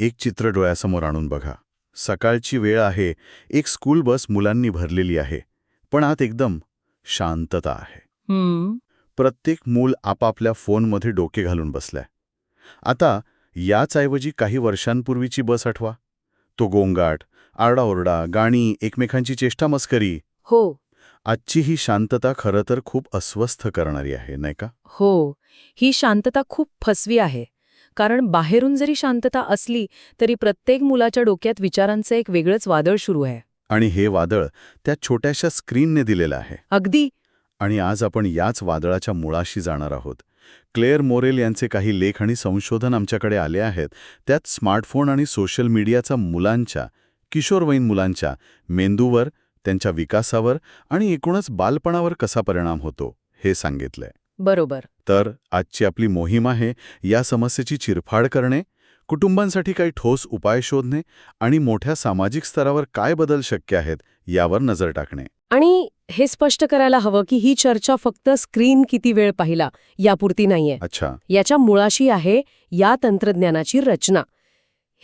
एक चित्र डोळ्यासमोर आणून बघा. सकाळची वेळ आहे, एक स्कूल बस मुलांनी भरलेली आहे, पण आत एकदम शांतता आहे. प्रत्येक मूल आपापल्या फोनमध्ये डोके घालून बसलाय. आता याचऐवजी काही वर्षांपूर्वीची बस आठवा. तो गोंगाट, आरडाओरडा, गाणी, एकमेकांची चेष्टामस्करी. हो. आजची ही शांतता खरं तर खूप अस्वस्थ करणारी आहे, नाही का? हो, ही शांतता खूप फसवी आहे. कारण बाहेरून जरी शांतता असली तरी प्रत्येक मुलाच्या डोक्यात विचारांचं एक वेगळंच वादळ सुरू आहे. आणि हे वादळ त्या छोट्याशा स्क्रीनने दिलेलं आहे. अगदी. आणि आज आपण याच वादळाच्या मुळाशी जाणार आहोत. क्लेअर मोरेल यांचे काही लेख आणि संशोधन आमच्याकडे आले आहेत. त्यात स्मार्टफोन आणि सोशल मीडियाचा मुलांच्या, किशोरवयीन मुलांच्या मेंदूवर, त्यांच्या विकासावर आणि एकूणच बालपणावर कसा परिणाम होतो हे सांगितलंय. बरोबर. तर आजची आपली मोहीम आहे या समस्येची चिरफाड करणे, कुटुंबांसाठी काही ठोस उपाय शोधणे आणि मोठ्या सामाजिक स्तरावर काय बदल शक्य आहेत यावर नजर टाकणे. आणि हे स्पष्ट करायला हवं की ही चर्चा फक्त स्क्रीन किती वेळ पाहिला यापुरती नाहीये. अच्छा. याच्या मुळाशी आहे या तंत्रज्ञानाची रचना.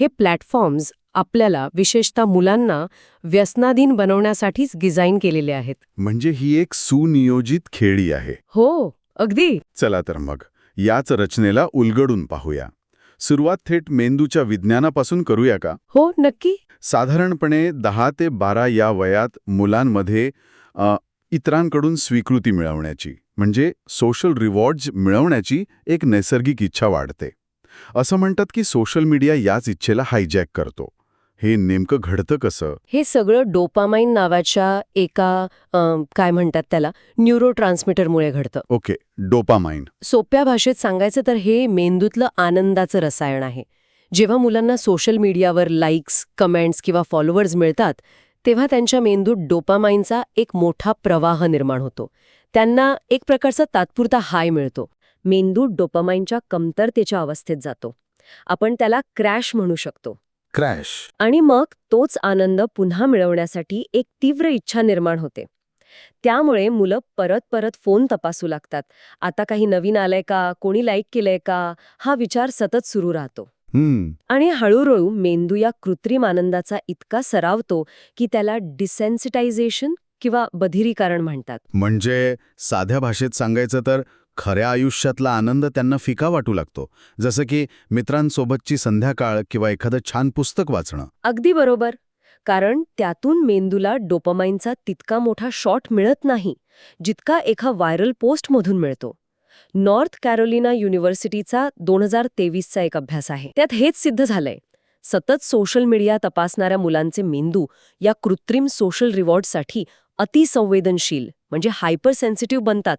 हे प्लॅटफॉर्म्स आपल्याला, विशेषतः मुलांना, व्यसनाधीन बनवण्यासाठीच डिझाईन केलेले आहेत. म्हणजे ही एक सुनियोजित खेळी आहे. हो, अगदी. चला तर मग याच रचनेला उलगडून पाहूया. सुरुवात थेट मेंदूच्या विज्ञानापासून करूया का? हो, नक्की. साधारणपणे 10 ते 12 या वयात मुलांमध्ये इतरांकडून स्वीकृती मिळवण्याची, म्हणजे सोशल रिवॉर्ड्स मिळवण्याची एक नैसर्गिक इच्छा वाढते. असं म्हणतात की सोशल मीडिया याच इच्छेला हायजॅक करतो. हे नेमकं घडतं कसं? हे सगळं डोपामाइन नावाच्या एका काय म्हणतात त्याला, न्यूरोट्रान्समीटरमुळे घडतं. Okay, dopamine. सोप्या भाषेत सांगायचं तर हे मेंदूतलं आनंदाचं रसायन आहे. जेव्हा मुलांना सोशल मीडियावर लाईक्स, कमेंट्स किंवा फॉलोअर्स मिळतात, तेव्हा त्यांच्या मेंदूत डोपामाइनचा एक मोठा प्रवाह निर्माण होतो. त्यांना एक प्रकारचा तात्पुरता हाय मिळतो. मेंदू डोपामाइनच्या कमतरतेच्या अवस्थेत जातो. आपण त्याला क्रॅश म्हणू शकतो. क्रॅश. आणि मग तोच आनंद पुन्हा मिळवण्यासाठी एक तीव्र इच्छा निर्माण होते. त्यामुळे मुलं परत परत फोन तपासू लागतात. आता काही नवीन आलंय का, कोणी लाईक केलंय का, हा विचार सतत सुरू राहतो. आणि हळूहळू मेंदू या कृत्रिम आनंदाचा इतका सरावतो की त्याला डिसेन्सिटायझेशन किंवा बधिरीकरण म्हणतात. म्हणजे साध्या भाषेत सांगायचं तर खऱ्या आयुष्यातला आनंद त्यांना फिका वाटू लागतो, जसं की मित्रांसोबतची संध्याकाळ किंवा एखादं छान पुस्तक वाचणं. अगदी बरोबर. कारण त्यातून मेंदूला डोपामाइनचा तितका मोठा शॉट मिळत नाही जितका एका व्हायरल पोस्टमधून मिळतो. नॉर्थ कॅरोलिना युनिव्हर्सिटीचा 2023चा एक अभ्यास आहे. त्यात हेच सिद्ध झालंय. सतत सोशल मीडिया तपासणाऱ्या मुलांचे मेंदू या कृत्रिम सोशल रिवॉर्डसाठी अतिसंवेदनशील, म्हणजे हायपर सेन्सिटिव्ह बनतात,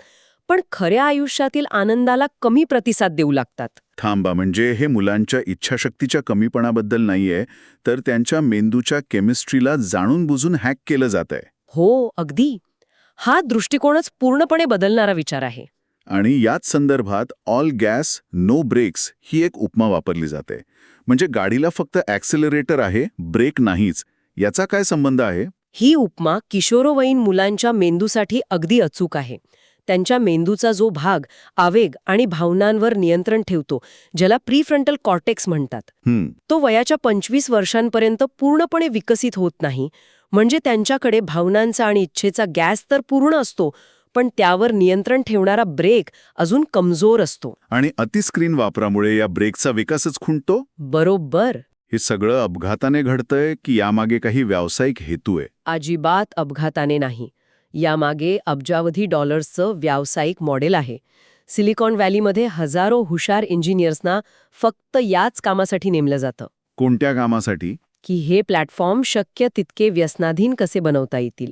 पण खऱ्या आयुष्यातील आनंदाला कमी प्रतिसाद देऊ लागतात. थांबा, म्हणजे हे मुलांच्या इच्छाशक्तीच्या कमीपणाबद्दल नाहीये, तर त्यांच्या मेंदूच्या केमिस्ट्रीला जाणून बुजून हॅक केलं जातंय. हो, अगदी. हा दृष्टिकोनच पूर्णपणे बदलणारा विचार आहे. आणि याच संदर्भात ऑल गॅस नो ब्रेक्स ही एक उपमा वापरली जाते. म्हणजे गाडीला फक्त ॲक्सेलरेटर आहे, ब्रेक नाहीच. याचा काय संबंध आहे? ही उपमा किशोरवयीन मुलांच्या मेंदूसाठी अगदी अचूक आहे. त्यांच्या मेंदूचा जो भाग आवेग आणि भावनांवर नियंत्रण ठेवतो, ज्याला प्रीफ्रंटल कॉर्टेक्स म्हणतात, तो वयाच्या 25 वर्षांपर्यंत पूर्णपणे विकसित होत नाही. म्हणजे त्यांच्याकडे भावनांचा आणि इच्छेचा गॅस तर पूर्ण असतो, पण त्यावर नियंत्रण ठेवणारा ब्रेक अजून कमजोर असतो. आणि अतिस्क्रीन वापरामुळे या ब्रेकचा विकासच खुंटतो. बरोबर. हे सगळं अपघाताने घडतंय की यामागे काही व्यावसायिक हेतू आहे? अजिबात अपघाताने नाही. यामागे अब्जावधी डॉलर्सचं व्यावसायिक मॉडेल आहे. सिलिकॉन व्हॅलीमध्ये हजारो हुशार इंजिनियर्सना फक्त याच कामासाठी नेमलं जातं. कोणत्या कामासाठी? की हे प्लॅटफॉर्म शक्य तितके व्यसनाधीन कसे बनवता येतील.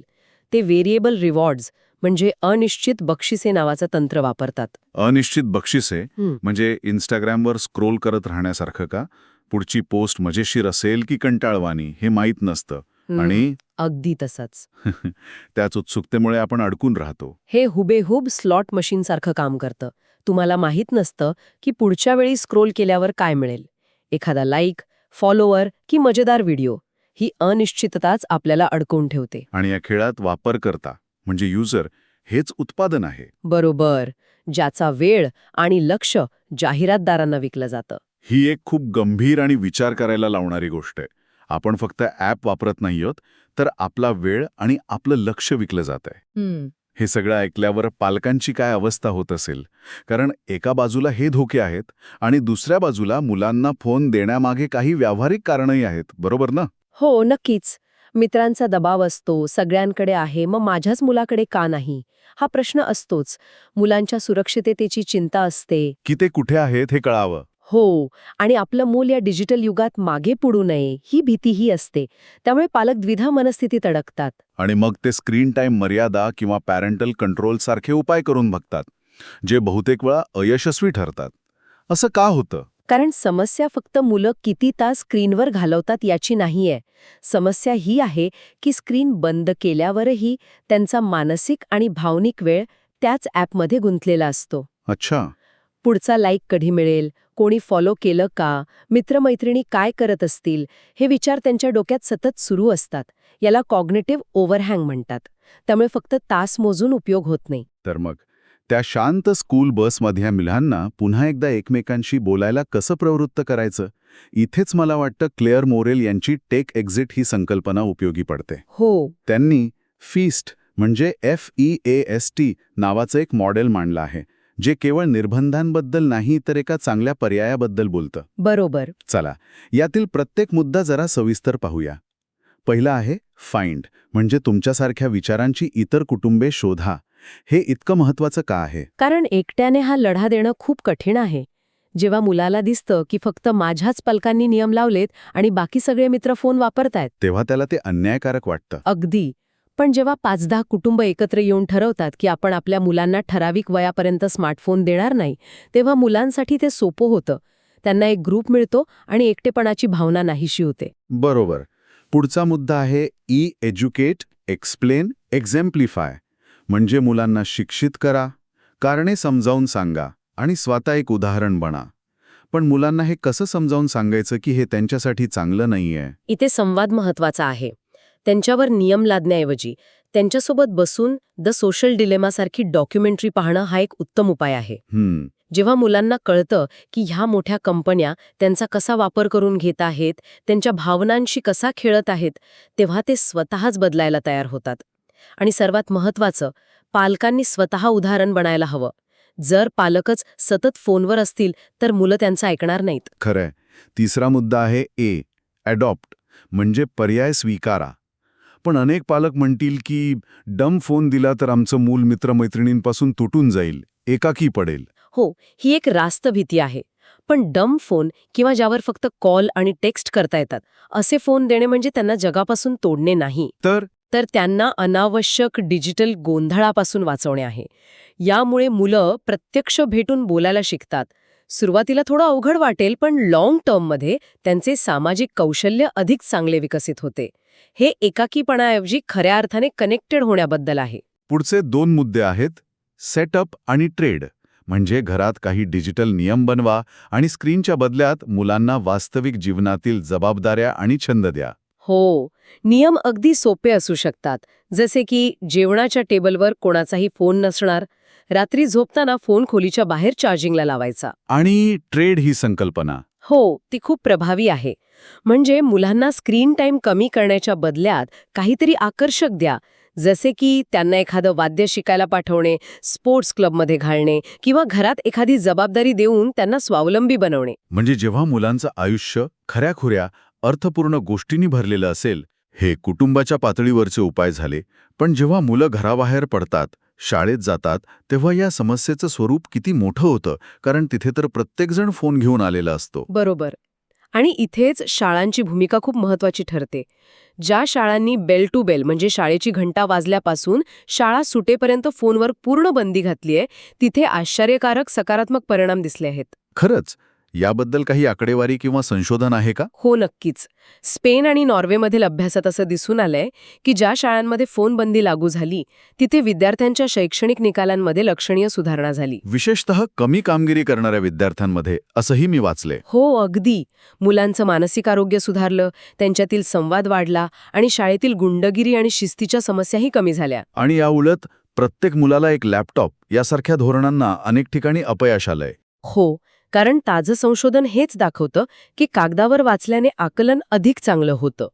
ते व्हेरिएबल रिवॉर्ड्स, म्हणजे अनिश्चित बक्षिसे नावाचं तंत्र वापरतात. अनिश्चित बक्षिसे म्हणजे इंस्टाग्रामवर स्क्रोल करत राहण्यासारखं का? पुढची पोस्ट मजेशीर असेल की कंटाळवाणी हे माहीत नसतं. आणि अगदी तसंच. त्याच उत्सुकतेमुळे आपण अडकून राहतो. हे हुबेहूब स्लॉट मशीनसारखं काम करतं. तुम्हाला माहीत नसतं की पुढच्या वेळी स्क्रोल केल्यावर काय मिळेल. एखादा लाईक, फॉलोअर की मजेदार व्हिडिओ. ही अनिश्चितताच आपल्याला अडकवून ठेवते. आणि या खेळात वापरकर्ता म्हणजे युजर हेच उत्पादन आहे. बरोबर. ज्याचा वेळ आणि लक्ष जाहिरातदारांना विकलं जातं. ही एक खूप गंभीर आणि विचार करायला लावणारी गोष्ट आहे. आपण फक्त ॲप वापरत नाही आहोत, तर आपला वेळ आणि आपलं लक्ष विकलं जात आहे. हे सगळं ऐकल्यावर पालकांची काय अवस्था होत असेल? कारण एका बाजूला हे धोके आहेत आणि दुसऱ्या बाजूला मुलांना फोन देण्यामागे काही व्यावहारिक कारणंही आहेत, बरोबर ना? हो, नक्कीच. मित्रांचा दबाव असतो, सगळ्यांकडे आहे, मग माझ्याच मुलाकडे का नाही? हा प्रश्न असतोच. मुलांच्या सुरक्षिततेची चिंता असते. की ते कुठे आहेत हे कळावं. हो, आणि आपलं मूल या डिजिटल युगात मागे पडू नये ही भीतीही असते. त्यामुळे पालक द्विधा मनस्थितीत अडकतात. आणि मग ते स्क्रीन टाईम मर्यादा किंवा पॅरेंटल कंट्रोल सारखे उपाय करून बघतात, जे बहुतेक वेळा अयशस्वी ठरतात. असं का होतं? कारण समस्या फक्त मुलं किती तास स्क्रीनवर घालवतात याची नाहीये. समस्या ही आहे की स्क्रीन बंद केल्यावरही त्यांचा मानसिक आणि भावनिक वेळ त्याच ॲपमध्ये गुंतलेला असतो. अच्छा. पुढचा लाईक कधी मिळेल, कोणी फॉलो केलं का, मित्रमैत्रिणी काय करत असतील, हे विचार त्यांच्या डोक्यात सतत सुरू असतात. याला कॉग्निटिव्ह ओव्हरहँग म्हणतात. त्यामुळे फक्त तास मोजून उपयोग होत नाही. तर मग त्या शांत स्कूल बसमधल्या मुलांना पुन्हा एकदा एकमेकांशी बोलायला कसं प्रवृत्त करायचं? इथेच मला वाटतं क्लेअर मोरेल यांची टेक एक्झिट ही संकल्पना उपयोगी पडते. हो, त्यांनी फीस्ट म्हणजे FEAST नावाचं एक मॉडेल मांडलं आहे, जे केवळ निर्बंधांबद्दल नाही तर एका चांगल्या पर्यायाबद्दल बोलतं. बरोबर. चला, यातील प्रत्येक मुद्दा जरा सविस्तर पाहूया. पहिला आहे फाइंड, म्हणजे तुमच्यासारख्या विचारांची इतर कुटुंबे शोधा. हे इतकं महत्वाचं का आहे? कारण एकट्याने हा लढा देणं खूप कठीण आहे. जेव्हा मुलाला दिसतं की फक्त माझ्याच पालकांनी नियम लावलेत आणि बाकी सगळे मित्र फोन वापरतायत, तेव्हा त्याला ते अन्यायकारक वाटतं. अगदी. पण जेव्हा 5-10 कुटुंब एकत्र येऊन ठरवतात की आपण आपल्या मुलांना ठराविक वयापर्यंत स्मार्टफोन देणार नाही, तेव्हा मुलांसाठी ते सोपं होतं. त्यांना एक ग्रुप मिळतो आणि एकटेपणाची भावना नाहीशी होते. बरोबर. पुढचा मुद्दा आहे एज्युकेट, एक्सप्लेन, एक्झेम्प्लिफाय. म्हणजे मुलांना शिक्षित करा, कारणे समजावून सांगा आणि स्वतः एक उदाहरण बना. पण मुलांना हे कसं समजावून सांगायचं की हे त्यांच्यासाठी चांगलं नाहीये? इथे संवाद महत्वाचा आहे. त्यांच्यावर नियम लादण्याऐवजी त्यांच्यासोबत बसून द सोशल डिलेमासारखी डॉक्युमेंटरी पाहणं हा एक उत्तम उपाय आहे. जेव्हा मुलांना कळतं की ह्या मोठ्या कंपन्या त्यांचा कसा वापर करून घेत आहेत, त्यांच्या भावनांशी कसा खेळत आहेत, तेव्हा ते स्वतःच बदलायला तयार होतात. आणि सर्वात महत्त्वाचं, पालकांनी स्वतः उदाहरण बनायला हवं. जर पालकच सतत फोनवर असतील तर मुलं त्यांचं ऐकणार नाहीत. खरंय. तिसरा मुद्दा आहे अडॉप्ट, म्हणजे पर्याय स्वीकारा. पण अनेक पालक म्हणतील की डम फोन दिला तर आमचं मूल मित्रमैत्रिणींपासून तुटून जाईल, एकाकी पडेल. हो, ही एक रास्त भीती आहे. पण डम फोन किंवा ज्यावर फक्त कॉल आणि टेक्स्ट करता येतात असे फोन देणे म्हणजे त्यांना जगापासून तोडणे नाही, तर त्यांना अनावश्यक डिजिटल गोंधळापासून वाचवणे आहे. यामुळे मुलं प्रत्यक्ष भेटून बोलायला शिकतात. सुरुवातीला थोडं अवघड वाटेल, पण लाँग टर्ममध्ये त्यांचे सामाजिक कौशल्य अधिक चांगले विकसित होते. हे एकाकीपणाऐवजी खऱ्या अर्थाने कनेक्टेड होण्याबद्दल आहे. पुढचे 2 मुद्दे आहेत सेटअप आणि ट्रेड. म्हणजे घरात काही डिजिटल नियम बनवा आणि स्क्रीनच्या बदल्यात मुलांना वास्तविक जीवनातील जबाबदाऱ्या आणि छंद द्या. हो, नियम अगदी सोपे असू शकतात. जसे की जेवणाच्या टेबलवर कोणाचाही फोन नसणार, रात्री झोपताना फोन खोलीच्या बाहेर चार्जिंगला लावायचा. आणि ट्रेड ही संकल्पना हो, ती खूप प्रभावी आहे. म्हणजे मुलांना स्क्रीन टाईम कमी करण्याच्या बदल्यात काहीतरी आकर्षक द्या. जसे की त्यांना एखादं वाद्य शिकायला पाठवणे, स्पोर्ट्स क्लबमध्ये घालणे किंवा घरात एखादी जबाबदारी देऊन त्यांना स्वावलंबी बनवणे. म्हणजे जेव्हा मुलांचं आयुष्य खऱ्याखुऱ्या अर्थपूर्ण गोष्टींनी भरलेलं असेल, हे कुटुंबाच्या पातळीवरचे उपाय झाले. पण जेव्हा मुलं घराबाहेर पडतात, शाळेत जातात, तेव्हा या समस्येचं स्वरूप किती मोठं होतं, कारण तिथे तर प्रत्येकजण फोन घेऊन आलेला असतो. बरोबर. आणि इथेच शाळांची भूमिका खूप महत्वाची ठरते. ज्या शाळांनी बेल टू बेल म्हणजे शाळेची घंटा वाजल्यापासून शाळा सुटेपर्यंत फोनवर पूर्ण बंदी घातली आहे, तिथे आश्चर्यकारक सकारात्मक परिणाम दिसले आहेत. खरंच? याबद्दल काही आकडेवारी किंवा संशोधन आहे का? हो, नक्कीच. स्पेन आणि नॉर्वेमधील अभ्यासात असं दिसून आलंय की ज्या शाळांमध्ये फोन बंदी लागू झाली, तिथे विद्यार्थ्यांच्या शैक्षणिक निकालांमध्ये लक्षणीय सुधारणा झाली. विशेषतः कमी कामगिरी करणाऱ्या विद्यार्थ्यांमध्ये, असंही मी वाचले. हो, अगदी. मुलांचं मानसिक आरोग्य सुधारलं, त्यांच्यातील संवाद वाढला आणि शाळेतील गुंडगिरी आणि शिस्तीच्या समस्याही कमी झाल्या. आणि याउलट प्रत्येक मुलाला एक लॅपटॉप यासारख्या धोरणांना अनेक ठिकाणी अपयश आलंय. हो, कारण ताजं संशोधन हेच दाखवतं की कागदावर वाचल्याने आकलन अधिक चांगलं होतं.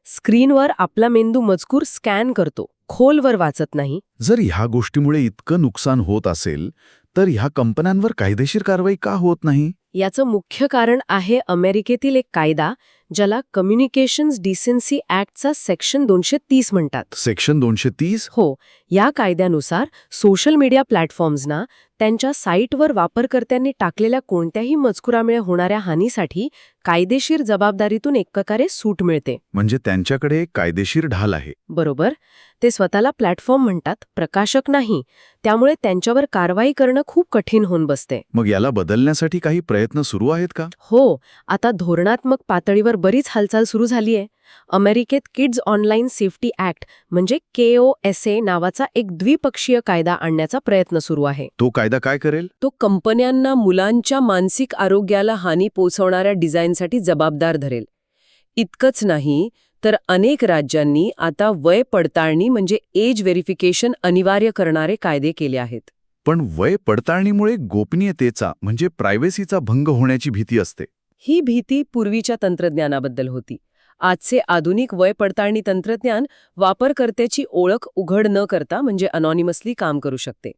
स्क्रीनवर आपला मेंदू मजकूर स्कॅन करतो, खोलवर वाचत नाही. जर ह्या गोष्टीमुळे इतकं नुकसान होत असेल तर ह्या कंपन्यांवर कायदेशीर कारवाई का होत नाही? याचं मुख्य कारण आहे अमेरिकेतील एक कायदा ज्याला कम्युनिकेशन्स डिसेन्सी ॲक्टचा सेक्शन 230 म्हणतात. सेक्शन 230? हो, या कायद्यानुसार सोशल मीडिया प्लॅटफॉर्म्सना त्यांच्या साईटवर वापरकर्त्यांनी टाकलेल्या कोणत्याही मजकुरामुळे होणाऱ्या हानीसाठी कायदेशीर जबाबदारीतून एक प्रकारे सूट मिळते. म्हणजे त्यांच्याकडे एक कायदेशीर ढाल आहे. बरोबर. ते स्वतःला प्लॅटफॉर्म म्हणतात, प्रकाशक नाही. त्यामुळे त्यांच्यावर कारवाई करणं खूप कठीण होऊन बसते. मग याला बदलण्यासाठी काही प्रयत्न सुरू आहेत का? हो, आता धोरणात्मक पातळीवर बरीच हालचाल सुरू झाली आहे. अमेरिकेत किड्स ऑनलाईन सेफ्टी ॲक्ट म्हणजे KOSA नावाचा एक द्विपक्षीय कायदा आणण्याचा प्रयत्न सुरू आहे. तो कायदा काय करेल? तो कंपन्यांना मुलांच्या मानसिक आरोग्याला हानी पोहोचवणाऱ्या डिझाईनसाठी जबाबदार धरेल. इतकंच नाही तर अनेक राज्यांनी आता वय पडताळणी म्हणजे एज व्हेरिफिकेशन अनिवार्य करणारे कायदे केले आहेत. पण वय पडताळणीमुळे गोपनीयतेचा म्हणजे प्रायव्हसीचा भंग होण्याची भीती असते. ही भीती पूर्वीच्या तंत्रज्ञानाबद्दल होती. आजचे आधुनिक वय पडताळणी तंत्रज्ञान वापरकर्त्याची ओळख उघड न करता म्हणजे अनॉनिमसली काम करू शकते.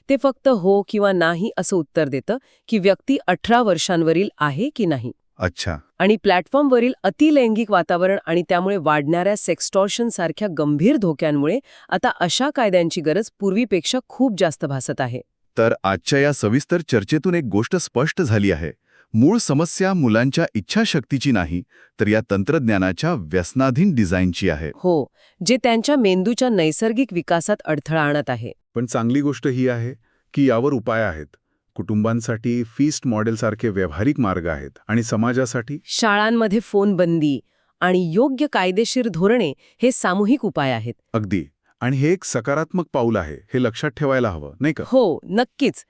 ते फक्त हो किंवा नाही असं उत्तर देतं की व्यक्ती 18 वर्षांवरील आहे की नाही. अच्छा. आणि प्लॅटफॉर्मवरील अतिलैंगिक वातावरण आणि त्यामुळे वाढणाऱ्या सेक्स्टॉर्शन सारख्या गंभीर धोक्यांमुळे आता अशा कायद्यांची गरज पूर्वीपेक्षा खूप जास्त भासत आहे. तर आजच्या या सविस्तर चर्चेतून एक गोष्ट स्पष्ट झाली आहे. मूळ समस्या मुलांच्या इच्छाशक्तीची नाही तर या तंत्रज्ञानाच्या व्यसनाधीन डिझाईनची आहे. हो, जे त्यांच्या मेंदूच्या नैसर्गिक विकासात अडथळा आणत आहे. पण चांगली गोष्ट ही आहे की यावर उपाय आहेत. कुटुंबांसाठी फीस्ट मॉडेलसारखे व्यावहारिक मार्ग आहेत आणि समाजासाठी शाळांमध्ये फोन बंदी आणि योग्य कायदेशीर धोरणे हे सामूहिक उपाय आहेत. अगदी. आणि हे एक सकारात्मक पाऊल आहे हे लक्षात ठेवायला हवं, नाही का? हो, नक्कीच.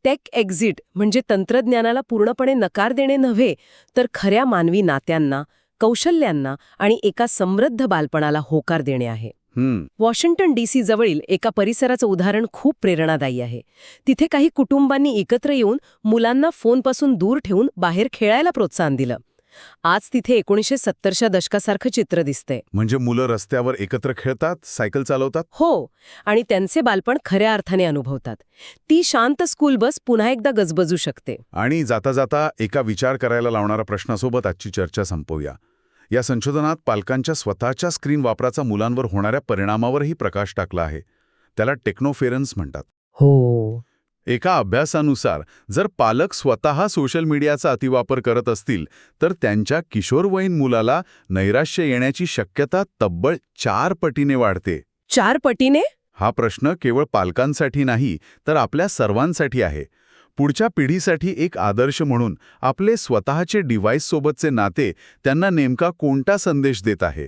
टेक एक्झिट म्हणजे तंत्रज्ञानाला पूर्णपणे नकार देणे नव्हे, तर खऱ्या मानवी नात्यांना, कौशल्यांना आणि एका समृद्ध बालपणाला होकार देणे आहे. वॉशिंग्टन DC जवळील एका परिसराचं उदाहरण खूप प्रेरणादायी आहे. तिथे काही कुटुंबांनी एकत्र येऊन मुलांना फोनपासून दूर ठेवून बाहेर खेळायला प्रोत्साहन दिलं. आज तिथे 1970च्या दशकासारखं चित्र दिसतंय. म्हणजे मुलं रस्त्यावर एकत्र खेळतात, सायकल चालवतात. हो, आणि त्यांचे बालपण खऱ्या अर्थाने अनुभवतात. ती शांत स्कूल बस पुन्हा एकदा गजबजू शकते. आणि जाता जाता एका विचार करायला लावणाऱ्या प्रश्नासोबत आजची चर्चा संपवूया. या संशोधनात पालकांच्या स्वतःच्या स्क्रीन वापराचा मुलांवर होणाऱ्या परिणामावरही प्रकाश टाकला आहे. त्याला टेक्नोफेरन्स म्हणतात. हो. एका अभ्यासानुसार जर पालक स्वतः सोशल मीडियाचा अतिवापर करत असतील तर त्यांच्या किशोरवयीन मुलाला नैराश्य येण्याची शक्यता तब्बल 4 पटीने वाढते. 4 पटीने? हा प्रश्न केवळ पालकांसाठी नाही तर आपल्या सर्वांसाठी आहे. पुढच्या पिढीसाठी एक आदर्श म्हणून आपले स्वतःचे डिव्हाइससोबतचे नाते त्यांना नेमका कोणता संदेश देत आहे?